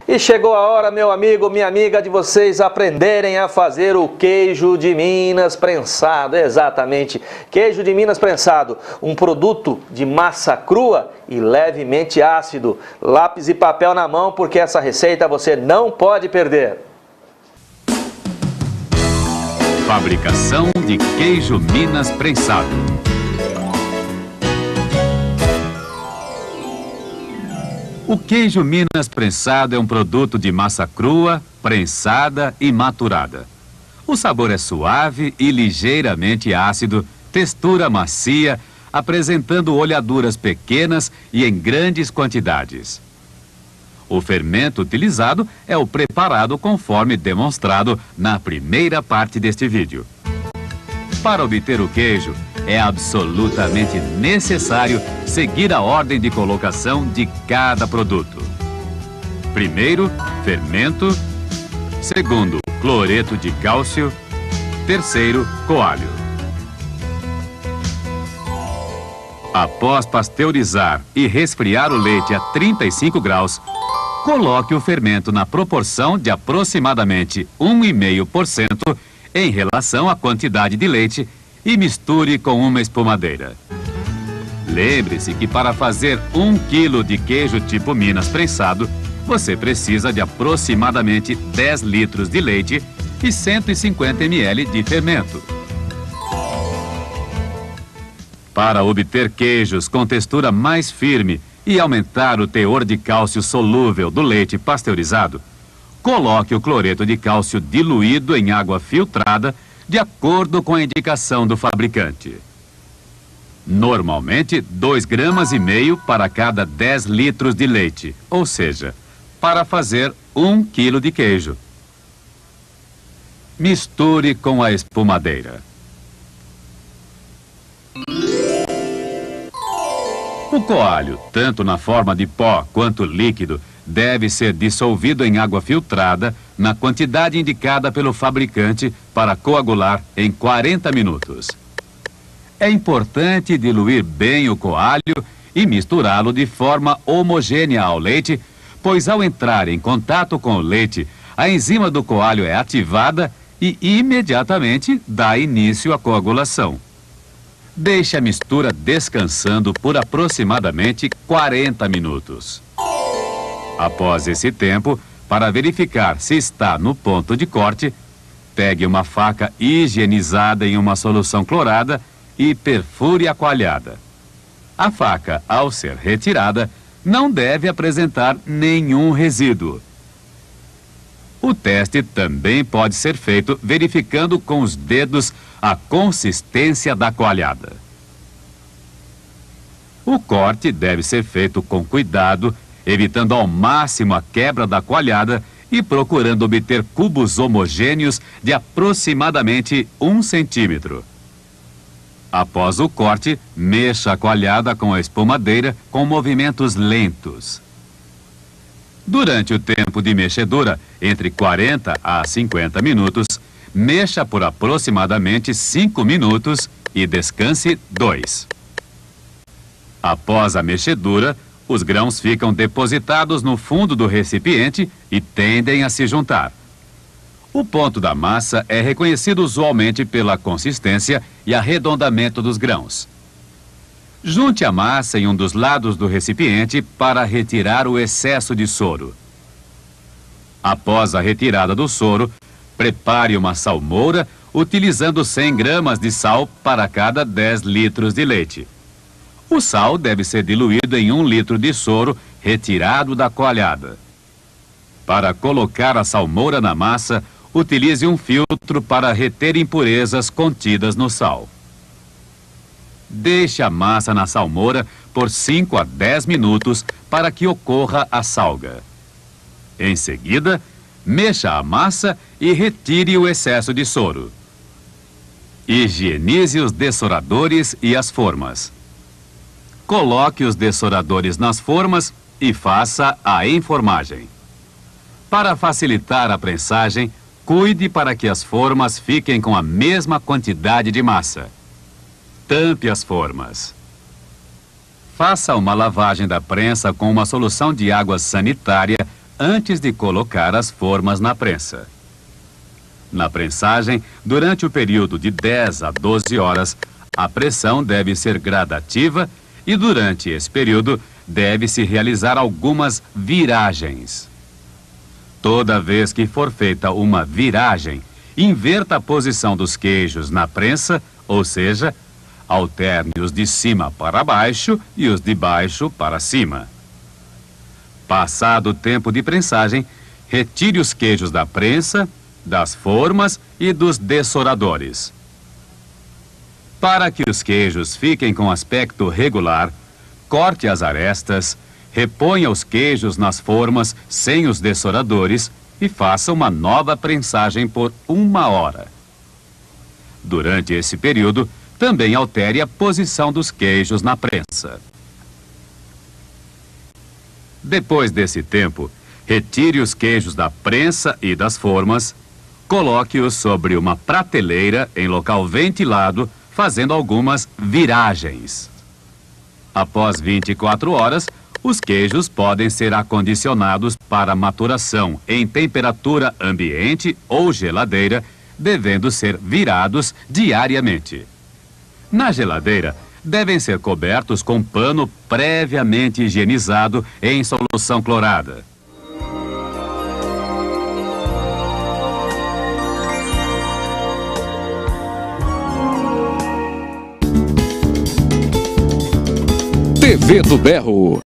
E chegou a hora, meu amigo, minha amiga, de vocês aprenderem a fazer o queijo de Minas prensado. Exatamente, queijo de Minas prensado, um produto de massa crua e levemente ácido. Lápis e papel na mão, porque essa receita você não pode perder. Fabricação de queijo Minas prensado. O queijo Minas prensado é um produto de massa crua, prensada e maturada. O sabor é suave e ligeiramente ácido, textura macia, apresentando olhaduras pequenas e em grandes quantidades. O fermento utilizado é o preparado conforme demonstrado na primeira parte deste vídeo. Para obter o queijo, é absolutamente necessário seguir a ordem de colocação de cada produto. Primeiro, fermento. Segundo, cloreto de cálcio. Terceiro, coalho. Após pasteurizar e resfriar o leite a 35 graus, coloque o fermento na proporção de aproximadamente 1,5% em relação à quantidade de leite e misture com uma espumadeira. Lembre-se que para fazer 1 kg de queijo tipo Minas prensado, você precisa de aproximadamente 10 litros de leite e 150 ml de fermento. Para obter queijos com textura mais firme e aumentar o teor de cálcio solúvel do leite pasteurizado, coloque o cloreto de cálcio diluído em água filtrada de acordo com a indicação do fabricante. Normalmente, 2,5 gramas para cada 10 litros de leite, ou seja, para fazer 1 kg de queijo. Misture com a espumadeira. O coalho, tanto na forma de pó quanto líquido, deve ser dissolvido em água filtrada na quantidade indicada pelo fabricante para coagular em 40 minutos. É importante diluir bem o coalho e misturá-lo de forma homogênea ao leite, pois ao entrar em contato com o leite, a enzima do coalho é ativada e imediatamente dá início à coagulação. Deixe a mistura descansando por aproximadamente 40 minutos. Após esse tempo, para verificar se está no ponto de corte, pegue uma faca higienizada em uma solução clorada e perfure a coalhada. A faca, ao ser retirada, não deve apresentar nenhum resíduo. O teste também pode ser feito verificando com os dedos a consistência da coalhada. O corte deve ser feito com cuidado, evitando ao máximo a quebra da coalhada e procurando obter cubos homogêneos de aproximadamente 1 centímetro. Após o corte, mexa a coalhada com a espumadeira com movimentos lentos. Durante o tempo de mexedura, entre 40 a 50 minutos, mexa por aproximadamente 5 minutos e descanse 2. Após a mexedura, os grãos ficam depositados no fundo do recipiente e tendem a se juntar. O ponto da massa é reconhecido usualmente pela consistência e arredondamento dos grãos. Junte a massa em um dos lados do recipiente para retirar o excesso de soro. Após a retirada do soro, prepare uma salmoura utilizando 100 gramas de sal para cada 10 litros de leite. O sal deve ser diluído em 1 litro de soro retirado da coalhada. Para colocar a salmoura na massa, utilize um filtro para reter impurezas contidas no sal. Deixe a massa na salmoura por 5 a 10 minutos para que ocorra a salga. Em seguida, mexa a massa e retire o excesso de soro. Higienize os dessoradores e as formas. Coloque os dessoradores nas formas e faça a enformagem. Para facilitar a prensagem, cuide para que as formas fiquem com a mesma quantidade de massa. Tampe as formas. Faça uma lavagem da prensa com uma solução de água sanitária antes de colocar as formas na prensa. Na prensagem, durante o período de 10 a 12 horas, a pressão deve ser gradativa e durante esse período deve-se realizar algumas viragens. Toda vez que for feita uma viragem, inverta a posição dos queijos na prensa, ou seja, alterne os de cima para baixo e os de baixo para cima. Passado o tempo de prensagem, retire os queijos da prensa, das formas e dos dessoradores. Para que os queijos fiquem com aspecto regular, corte as arestas, reponha os queijos nas formas sem os dessoradores e faça uma nova prensagem por 1 hora. Durante esse período, também altere a posição dos queijos na prensa. Depois desse tempo, retire os queijos da prensa e das formas, coloque-os sobre uma prateleira em local ventilado, fazendo algumas viragens. Após 24 horas, os queijos podem ser acondicionados para maturação em temperatura ambiente ou geladeira, devendo ser virados diariamente. Na geladeira, devem ser cobertos com pano previamente higienizado em solução clorada. TV do Berro.